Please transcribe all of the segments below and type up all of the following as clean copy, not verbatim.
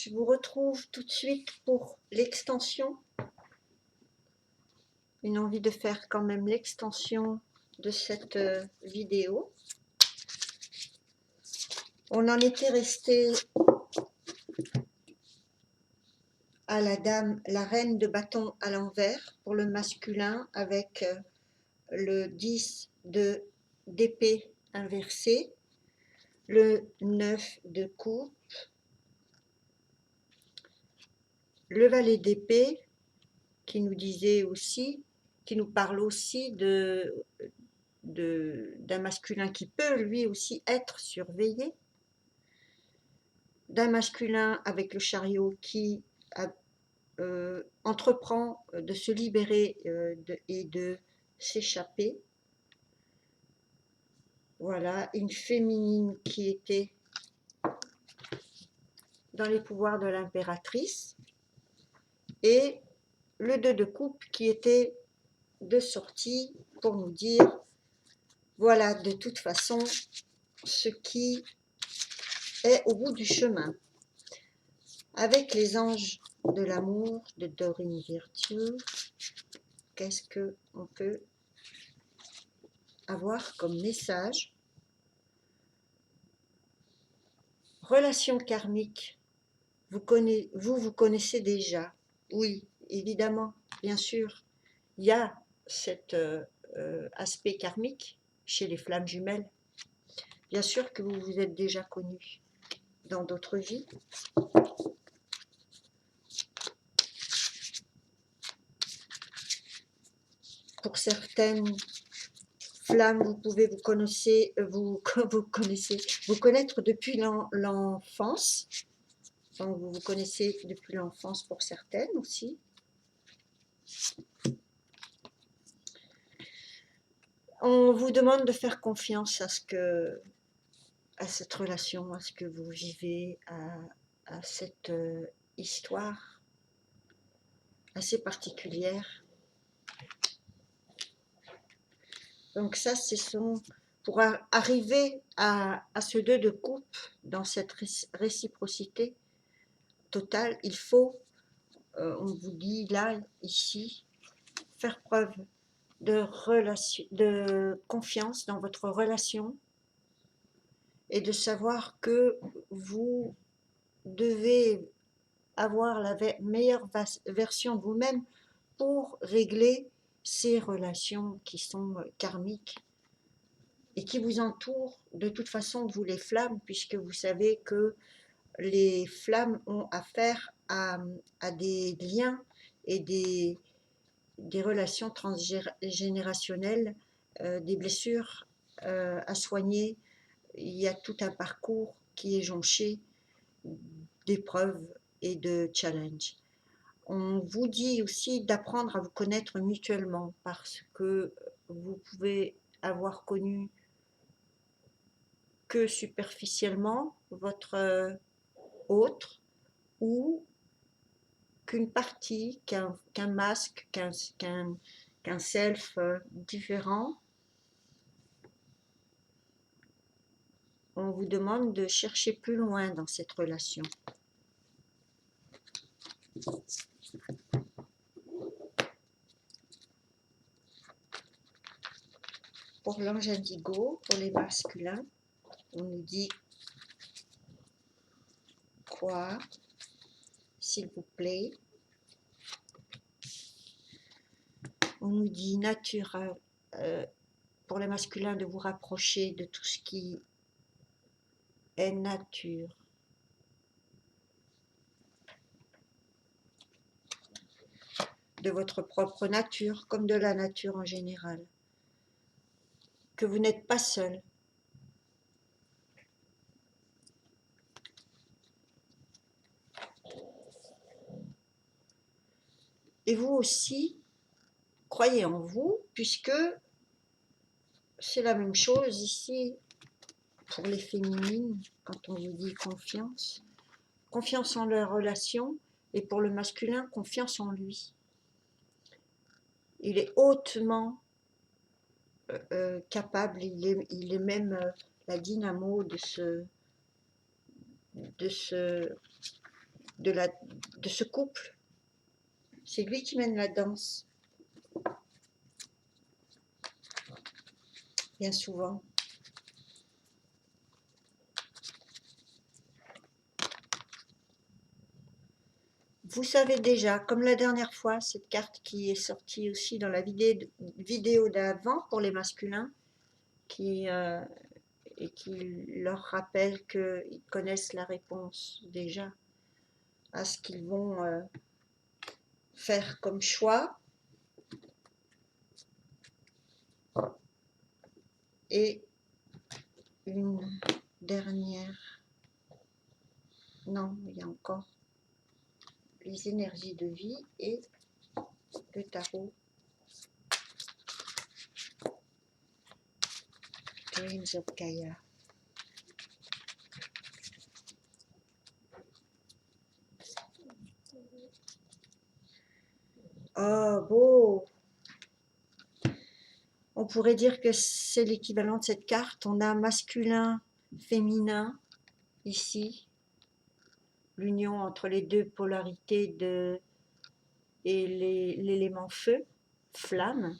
Je vous retrouve tout de suite pour l'extension. Une envie de faire quand même l'extension de cette vidéo. On en était resté à la reine de bâton à l'envers pour le masculin avec le 10 d'épée inversé, le 9 de coupe, le valet d'épée qui nous disait aussi, qui nous parle aussi d'un masculin qui peut lui aussi être surveillé, d'un masculin avec le chariot qui entreprend de se libérer et de s'échapper. Voilà, une féminine qui était dans les pouvoirs de l'impératrice, et le 2 de coupe qui était de sortie pour nous dire voilà de toute façon ce qui est au bout du chemin. Avec les anges de l'amour de Doreen Virtue, qu'est-ce qu'on peut avoir comme message? Relation karmique, vous connaissez déjà. Oui, évidemment, bien sûr, il y a cet aspect karmique chez les flammes jumelles. Bien sûr que vous vous êtes déjà connus dans d'autres vies. Pour certaines flammes, vous pouvez vous connaître depuis l'enfance. Donc vous vous connaissez depuis l'enfance pour certaines aussi. On vous demande de faire confiance à cette relation, à ce que vous vivez, à cette histoire assez particulière. Donc ça, pour arriver à ce 2 de coupe, dans cette réciprocité totale, il faut, on vous dit là, ici, faire preuve de confiance dans votre relation et de savoir que vous devez avoir la meilleure version de vous-même pour régler ces relations qui sont karmiques et qui vous entourent de toute façon, vous les flammes, puisque vous savez que les flammes ont affaire à des liens et des relations transgénérationnelles, des blessures à soigner. Il y a tout un parcours qui est jonché d'épreuves et de challenges. On vous dit aussi d'apprendre à vous connaître mutuellement, parce que vous pouvez avoir connu que superficiellement votre autre, ou qu'une partie, qu'un masque, qu'un self différent. On vous demande de chercher plus loin dans cette relation. Pour l'ange indigo, pour les masculins, on nous dit quoi, s'il vous plaît? On nous dit nature, pour les masculins, de vous rapprocher de tout ce qui est nature. De votre propre nature, comme de la nature en général. Que vous n'êtes pas seul. Et vous aussi, croyez en vous, puisque c'est la même chose ici pour les féminines, quand on vous dit confiance. Confiance en leur relation, et pour le masculin, confiance en lui. Il est hautement capable, il est même la dynamo de ce de ce couple. C'est lui qui mène la danse, bien souvent. Vous savez déjà, comme la dernière fois, cette carte qui est sortie aussi dans la vidéo d'avant pour les masculins, et qui leur rappelle qu'ils connaissent la réponse déjà à ce qu'ils vont faire comme choix. Et une dernière, non, il y a encore les énergies de vie et le tarot Dreams of Gaia. Oh, beau! On pourrait dire que c'est l'équivalent de cette carte. On a masculin, féminin, ici. L'union entre les deux polarités et l'élément feu, flamme.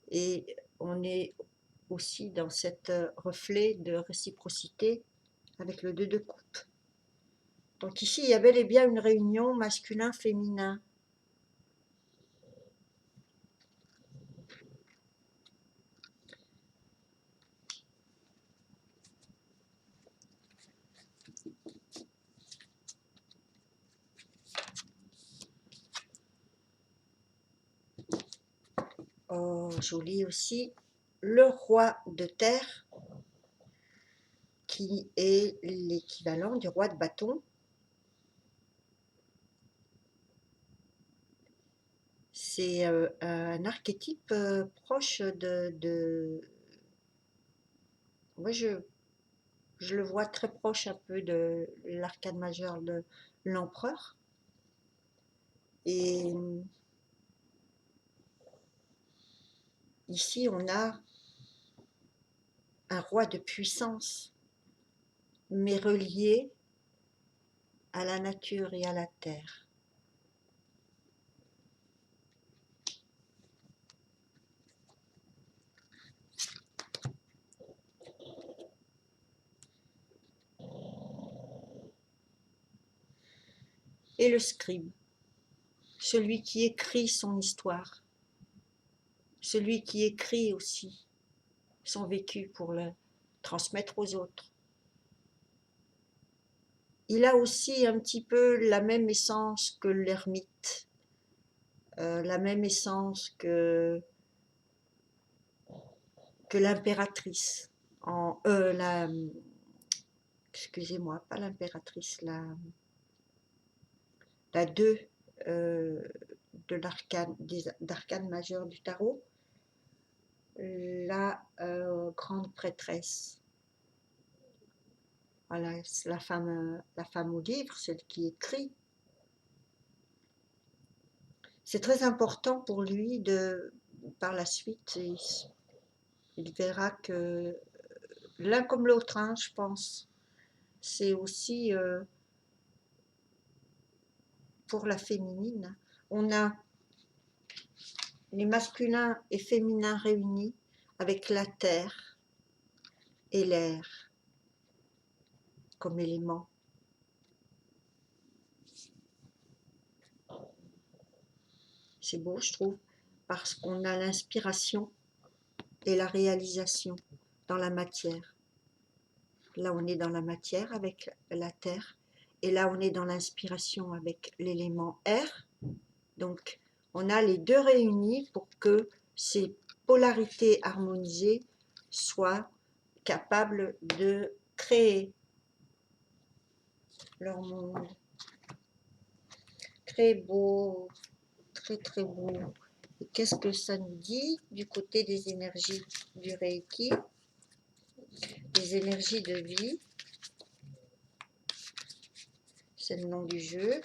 Et on est aussi dans cet reflet de réciprocité avec le 2 de coupe. Donc ici, il y a bel et bien une réunion masculin-féminin. Oh, joli aussi. Le roi de terre, qui est l'équivalent du roi de bâton. C'est un archétype proche Moi, je le vois très proche un peu de l'arcane majeur de l'empereur. Et ici, on a un roi de puissance, mais relié à la nature et à la terre. Et le scribe, celui qui écrit son histoire, celui qui écrit aussi son vécu pour le transmettre aux autres. Il a aussi un petit peu la même essence que l'ermite, la même essence que l'impératrice. Excusez-moi, pas l'impératrice, la 2 de d'arcane majeur du tarot, la grande prêtresse. Voilà, la femme au livre, celle qui écrit. C'est très important pour lui par la suite, il verra que l'un comme l'autre, hein, je pense, c'est aussi pour la féminine. On a les masculins et féminins réunis avec la terre et l'air comme élément. C'est beau, je trouve, parce qu'on a l'inspiration et la réalisation dans la matière. Là, on est dans la matière avec la terre, et là, on est dans l'inspiration avec l'élément air. Donc, on a les deux réunis pour que ces polarités harmonisées soient capables de créer leur monde. Très beau, très très beau. Et qu'est-ce que ça nous dit du côté des énergies du Reiki, des énergies de vie? C'est le nom du jeu.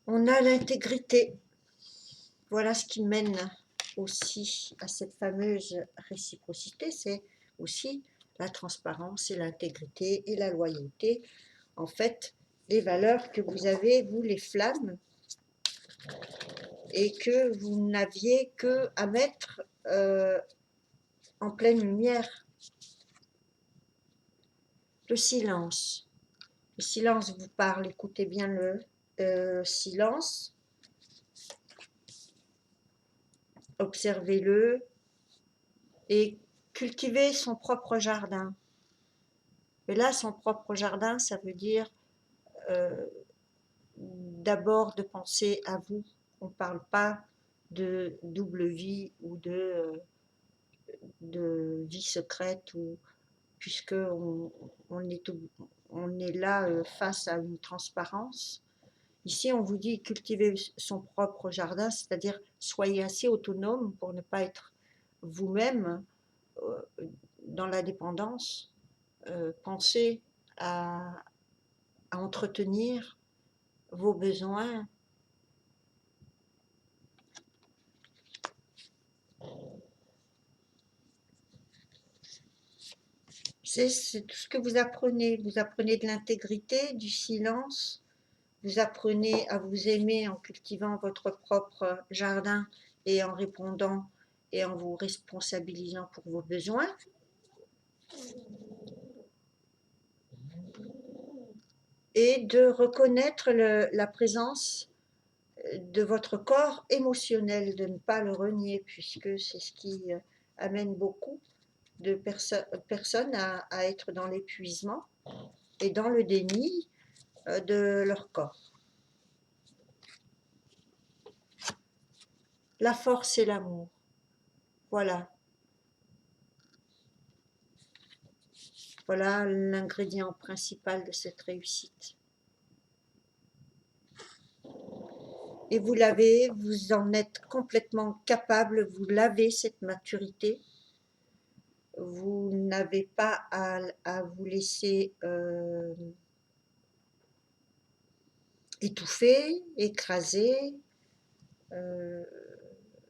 On a l'intégrité. Voilà ce qui mène aussi à cette fameuse réciprocité, c'est aussi la transparence et l'intégrité et la loyauté. En fait, les valeurs que vous avez, vous les flammes, et que vous n'aviez que à mettre en pleine lumière. Le silence. Le silence vous parle, écoutez bien le silence. Observez-le et cultivez son propre jardin. Et là, son propre jardin, ça veut dire d'abord de penser à vous. On ne parle pas de double vie ou de vie secrète, ou, puisque on est là face à une transparence. Ici, on vous dit cultiver son propre jardin, c'est-à-dire soyez assez autonome pour ne pas être vous-même dans la dépendance. Pensez à entretenir vos besoins. C'est tout ce que vous apprenez. Vous apprenez de l'intégrité, du silence. Vous apprenez à vous aimer en cultivant votre propre jardin et en répondant et en vous responsabilisant pour vos besoins. Et de reconnaître la présence de votre corps émotionnel, de ne pas le renier, puisque c'est ce qui amène beaucoup de personnes à être dans l'épuisement et dans le déni de leur corps. La force et l'amour, voilà. Voilà l'ingrédient principal de cette réussite. Et vous l'avez, vous en êtes complètement capable, vous l'avez cette maturité. Vous n'avez pas à vous laisser étouffer, écraser,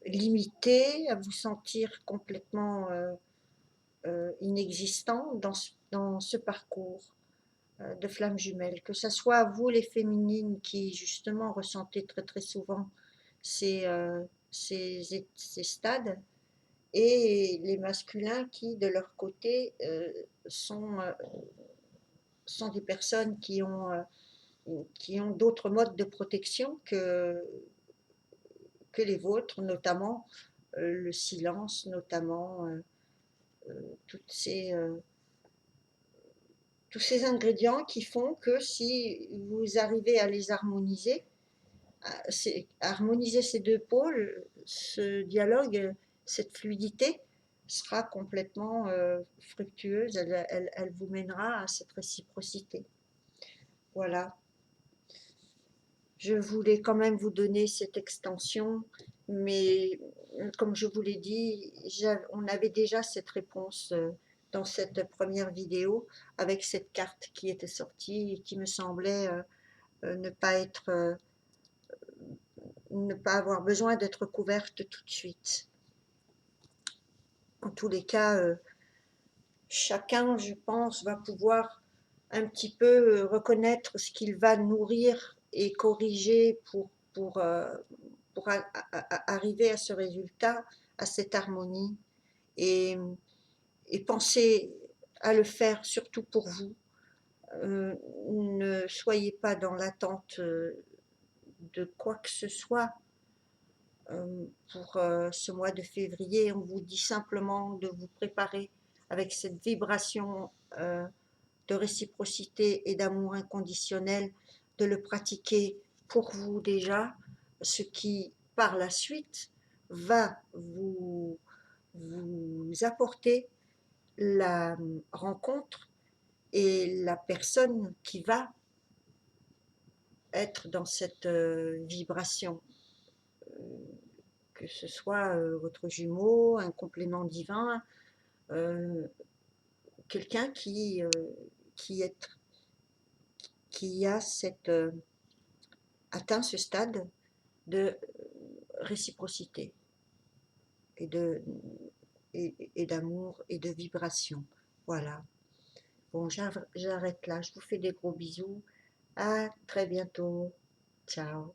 limiter, à vous sentir complètement inexistant dans ce parcours de flammes jumelles. Que ce soit vous les féminines qui justement ressentez très très souvent ces stades, et les masculins qui de leur côté sont des personnes qui ont d'autres modes de protection que les vôtres, notamment le silence, notamment tous ces ingrédients qui font que si vous arrivez à les harmoniser, harmoniser ces deux pôles, ce dialogue, cette fluidité sera complètement fructueuse, elle vous mènera à cette réciprocité. Voilà. Je voulais quand même vous donner cette extension, mais comme je vous l'ai dit, on avait déjà cette réponse dans cette première vidéo avec cette carte qui était sortie et qui me semblait ne pas avoir besoin d'être couverte tout de suite. En tous les cas, chacun, je pense, va pouvoir un petit peu reconnaître ce qu'il va nourrir et corriger pour arriver à ce résultat, à cette harmonie, et penser à le faire surtout pour vous. Ne soyez pas dans l'attente de quoi que ce soit pour ce mois de février. On vous dit simplement de vous préparer avec cette vibration de réciprocité et d'amour inconditionnel, de le pratiquer pour vous déjà, ce qui par la suite va vous apporter la rencontre et la personne qui va être dans cette vibration, que ce soit votre jumeau, un complément divin, quelqu'un qui a atteint ce stade de réciprocité. et et d'amour et de vibration. Voilà. Bon, j'arrête là. Je vous fais des gros bisous. À très bientôt. Ciao.